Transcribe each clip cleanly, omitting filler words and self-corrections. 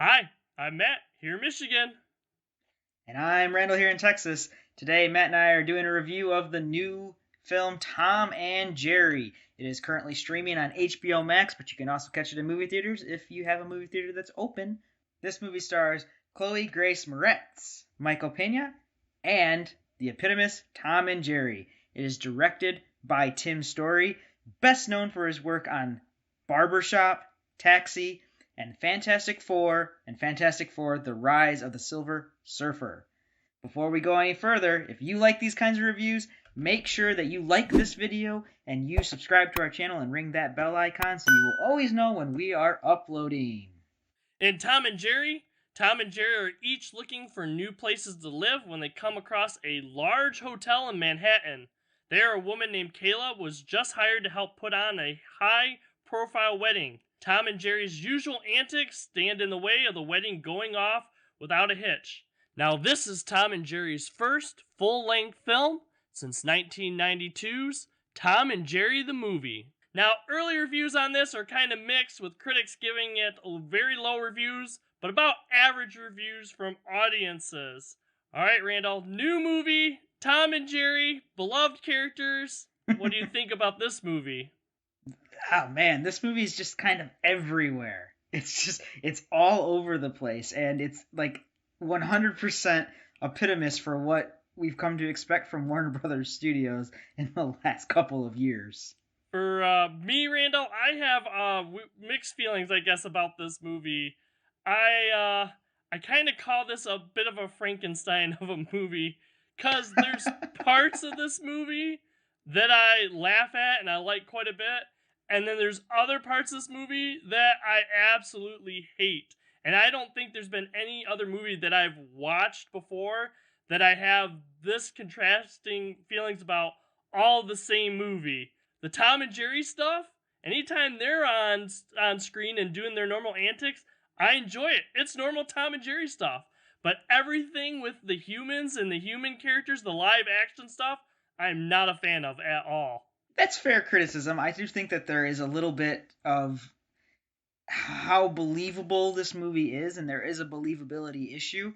Hi, I'm Matt, here in Michigan. And I'm Randall here in Texas. Today, Matt and I are doing a review of the new film Tom and Jerry. It is currently streaming on HBO Max, but you can also catch it in movie theaters if you have a movie theater that's open. This movie stars Chloe Grace Moretz, Michael Pena, and the eponymous Tom and Jerry. It is directed by Tim Story, best known for his work on Barbershop, Taxi, and Fantastic Four: The Rise of the Silver Surfer. Before we go any further, if you like these kinds of reviews, make sure that you like this video and you subscribe to our channel and ring that bell icon so you will always know when we are uploading. In Tom and Jerry are each looking for new places to live when they come across a large hotel in Manhattan. There, a woman named Kayla was just hired to help put on a high profile wedding. Tom and Jerry's usual antics stand in the way of the wedding going off without a hitch. Now, this is Tom and Jerry's first full length film since 1992's Tom and Jerry the Movie. Now, early reviews on this are kind of mixed, with critics giving it very low reviews, but about average reviews from audiences. Alright, Randall, new movie, Tom and Jerry, beloved characters. What do you think about this movie? Oh man, this movie is just kind of everywhere. It's all over the place, and it's like 100% epitomous for what we've come to expect from Warner Brothers Studios in the last couple of years. For me, Randall, I have mixed feelings, I guess, about this movie. I kind of call this a bit of a Frankenstein of a movie, cause there's parts of this movie that I laugh at and I like quite a bit, and then there's other parts of this movie that I absolutely hate. And I don't think there's been any other movie that I've watched before that I have this contrasting feelings about all the same movie. The Tom and Jerry stuff, anytime they're on screen and doing their normal antics, I enjoy it. It's normal Tom and Jerry stuff. But everything with the humans and the human characters, the live action stuff, I'm not a fan of at all. That's fair criticism. I do think that there is a little bit of how believable this movie is, and there is a believability issue.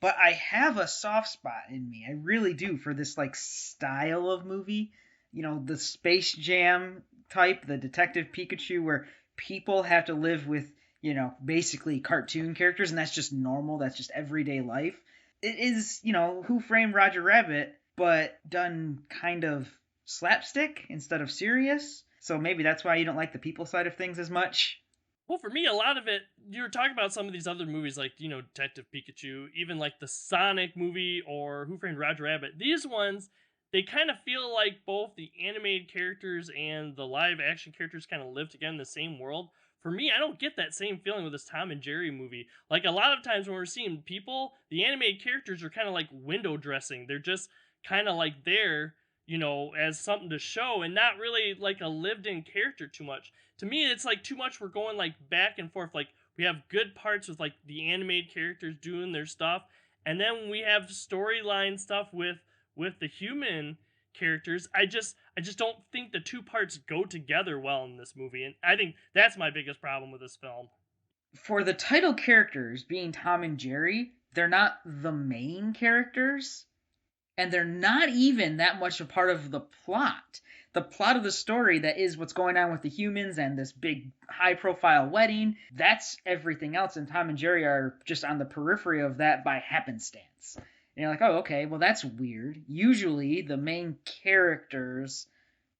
But I have a soft spot in me. I really do for this like style of movie. You know, the Space Jam type, the Detective Pikachu, where people have to live with, basically cartoon characters, and that's just normal. That's just everyday life. It is, Who Framed Roger Rabbit, but done kind of slapstick instead of serious. So maybe that's why you don't like the people side of things as much. Well, for me, a lot of it, you were talking about some of these other movies like, Detective Pikachu, even like the Sonic movie or Who Framed Roger Rabbit. These ones, they kind of feel like both the animated characters and the live action characters kind of live together in the same world. For me, I don't get that same feeling with this Tom and Jerry movie. Like a lot of times when we're seeing people, the animated characters are kind of like window dressing. They're just kind of like there, as something to show and not really like a lived in character too much. To me, it's like too much. We're going like back and forth. Like we have good parts with like the animated characters doing their stuff, and then we have storyline stuff with the human characters. I just don't think the two parts go together well in this movie, and I think that's my biggest problem with this film. For the title characters being Tom and Jerry, they're not the main characters, and they're not even that much a part of the plot. The plot of the story that is what's going on with the humans and this big high profile wedding, that's everything else, and Tom and Jerry are just on the periphery of that by happenstance. And you're like, oh, okay, well, that's weird. Usually the main characters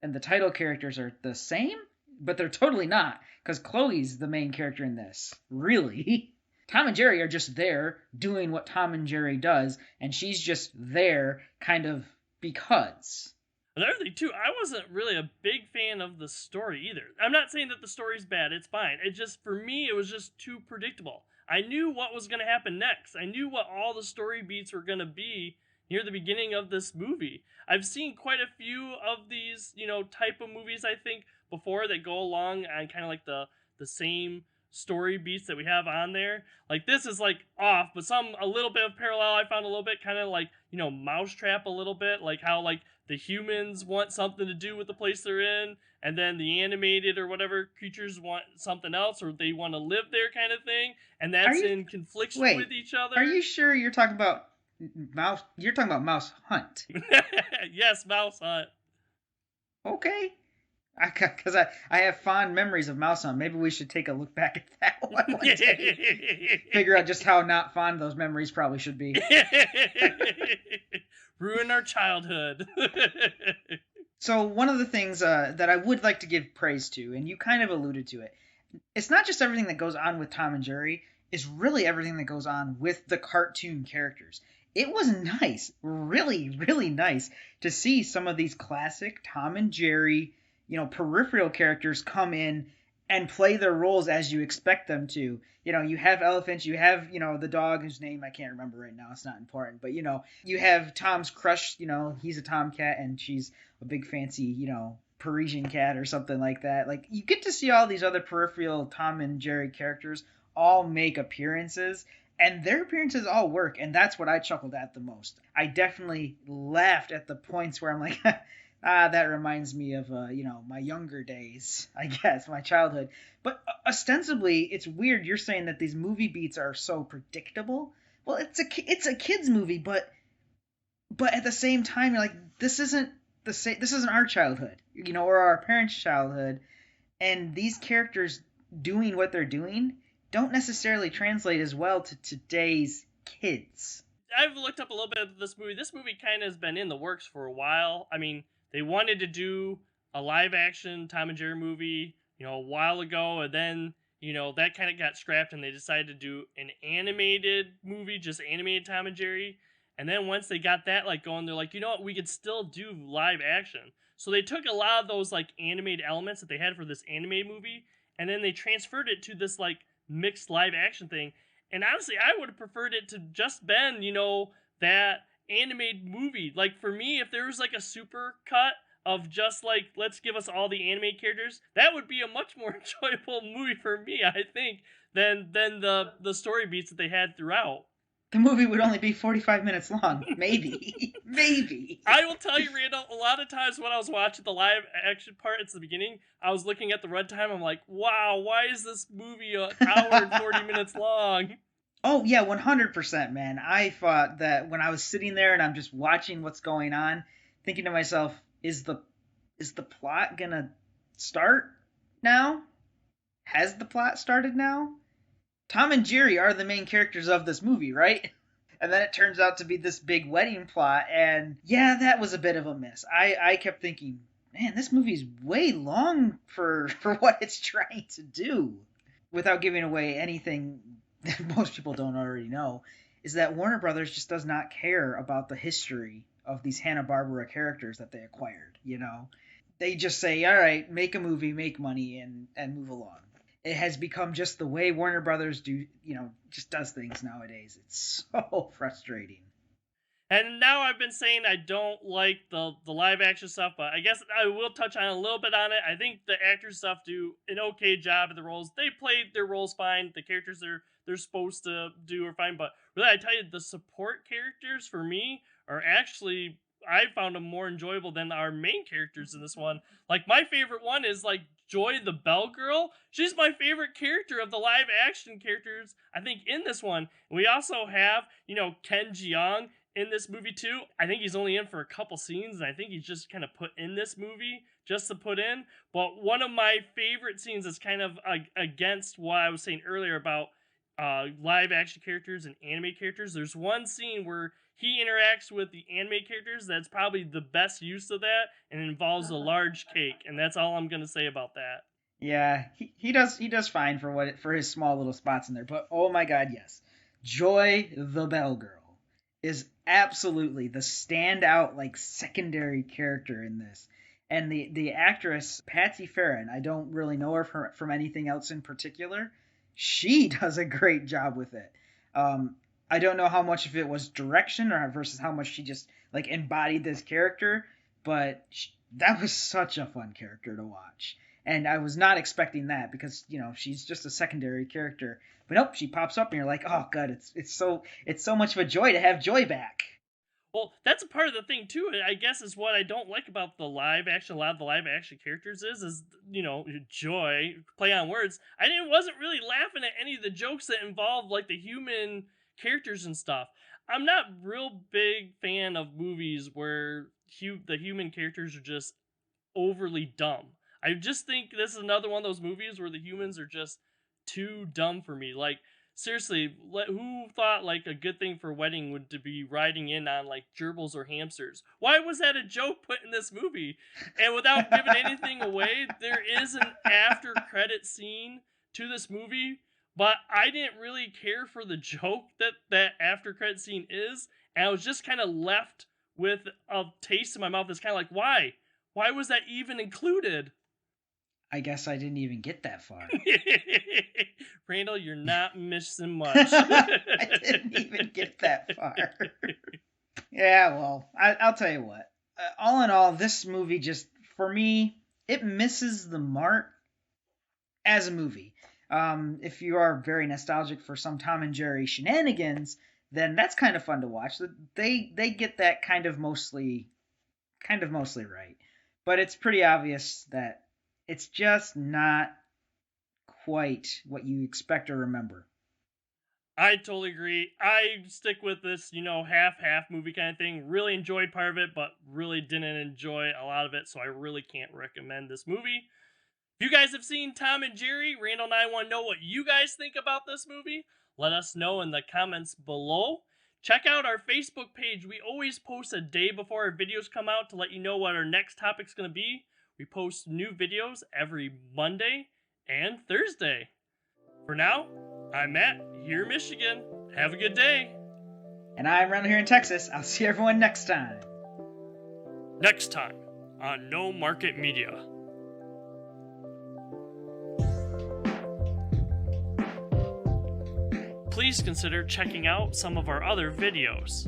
and the title characters are the same, but they're totally not, because Chloe's the main character in this. Really. Tom and Jerry are just there doing what Tom and Jerry does, and she's just there kind of because. Another thing too, I wasn't really a big fan of the story either. I'm not saying that the story's bad; it's fine. It just for me, it was just too predictable. I knew what was going to happen next. I knew what all the story beats were going to be near the beginning of this movie. I've seen quite a few of these, type of movies. I think before that go along on kind of like the same story beats that we have on there. Like this is like off, but some a little bit of parallel I found a little bit kind of like, Mousetrap a little bit, like how like the humans want something to do with the place they're in, and then the animated or whatever creatures want something else, or they want to live there, kind of thing, and Are that's you in confliction with wait? each Are other. you sure you're talking about mouse? You're talking about Mousehunt. Yes, Mousehunt. Okay. Because I have fond memories of Mousehunt. Maybe we should take a look back at that one day. Figure out just how not fond those memories probably should be. Ruin our childhood. So one of the things that I would like to give praise to, and you kind of alluded to it, it's not just everything that goes on with Tom and Jerry, it's really everything that goes on with the cartoon characters. It was nice, really, really nice to see some of these classic Tom and Jerry, peripheral characters come in and play their roles as you expect them to. You have elephants, you have, the dog whose name I can't remember right now, it's not important, but you have Tom's crush, he's a tomcat and she's a big fancy, Parisian cat or something like that. Like, you get to see all these other peripheral Tom and Jerry characters all make appearances, and their appearances all work, and that's what I chuckled at the most. I definitely laughed at the points where I'm like, that reminds me of, my younger days, I guess, my childhood. But ostensibly, it's weird you're saying that these movie beats are so predictable. Well, it's a kids movie, but at the same time, you're like, this isn't this isn't our childhood, or our parents' childhood, and these characters doing what they're doing don't necessarily translate as well to today's kids. I've looked up a little bit of this movie. This movie kind of has been in the works for a while. I mean, they wanted to do a live action Tom and Jerry movie, a while ago, and then, that kind of got scrapped and they decided to do an animated movie, just animated Tom and Jerry. And then once they got that going, they're like, you know what, we could still do live action. So they took a lot of those animated elements that they had for this animated movie, and then they transferred it to this mixed live action thing. And honestly, I would have preferred it to just been, that animated movie. Like, for me, if there was a super cut of just let's give us all the animated characters, that would be a much more enjoyable movie for me, I think, than the story beats that they had throughout. The movie would only be 45 minutes long. Maybe. Maybe. I will tell you, Randall, a lot of times when I was watching the live action part at the beginning, I was looking at the runtime. I'm like, wow, why is this movie an hour and 40 minutes long? Oh, yeah, 100%, man. I thought that when I was sitting there and I'm just watching what's going on, thinking to myself, is the plot gonna start now? Has the plot started now? Tom and Jerry are the main characters of this movie, right? And then it turns out to be this big wedding plot, and yeah, that was a bit of a miss. I kept thinking, man, this movie's way long for what it's trying to do. Without giving away anything that most people don't already know, is that Warner Brothers just does not care about the history of these Hanna-Barbera characters that they acquired, They just say, all right, make a movie, make money, and move along. It has become just the way Warner Brothers just does things nowadays. It's so frustrating. And now I've been saying I don't like the live action stuff, but I guess I will touch on a little bit on it. I think the actor stuff do an okay job of the roles. They played their roles fine. The characters they're supposed to do are fine. But really, I tell you, the support characters for me are actually, I found them more enjoyable than our main characters in this one. My favorite one is Joy the Bell Girl. She's my favorite character of the live action characters, I think, in this one. We also have, Ken Jeong in this movie too. I think he's only in for a couple scenes, and I think he's just kind of put in this movie just to put in. But one of my favorite scenes is kind of against what I was saying earlier about live action characters and anime characters. There's one scene where he interacts with the anime characters that's probably the best use of that, and it involves a large cake, and that's all I'm gonna say about that. Yeah, he does fine for his small little spots in there, but oh my god, yes. Joy the Bell Girl is absolutely the standout secondary character in this. And the actress Patsy Farron, I don't really know her from anything else in particular. She does a great job with it. I don't know how much of it was direction or versus how much she just embodied this character, but that was such a fun character to watch. And I was not expecting that because, she's just a secondary character. But nope, she pops up and you're like, oh god, it's so much of a joy to have Joy back. Well, that's a part of the thing too. I guess is what I don't like about the live action. A lot of the live action characters is joy play on words. Wasn't really laughing at any of the jokes that involve like the human characters and stuff. I'm not real big fan of movies where the human characters are just overly dumb. I just think this is another one of those movies where the humans are just too dumb for me. Like seriously, who thought like a good thing for a wedding would to be riding in on like gerbils or hamsters? Why was that a joke put in this movie? And without giving anything away, there is an after credit scene to this movie, but I didn't really care for the joke that after credit scene is, and I was just kind of left with a taste in my mouth. That's kind of like, why? Why was that even included? I guess I didn't even get that far. Randall, you're not missing much. I didn't even get that far. Yeah, well, I'll tell you what. All in all, this movie just, for me, it misses the mark as a movie. If you are very nostalgic for some Tom and Jerry shenanigans, then that's kind of fun to watch. They get that kind of mostly right. But it's pretty obvious that it's just not quite what you expect or remember. I totally agree. I stick with this, half-half movie kind of thing. Really enjoyed part of it, but really didn't enjoy a lot of it, so I really can't recommend this movie. If you guys have seen Tom and Jerry, Randall and I want to know what you guys think about this movie. Let us know in the comments below. Check out our Facebook page. We always post a day before our videos come out to let you know what our next topic's going to be. We post new videos every Monday and Thursday. For now, I'm Matt, here in Michigan. Have a good day. And I'm Randall here in Texas. I'll see everyone next time. Next time on No Market Media. Please consider checking out some of our other videos.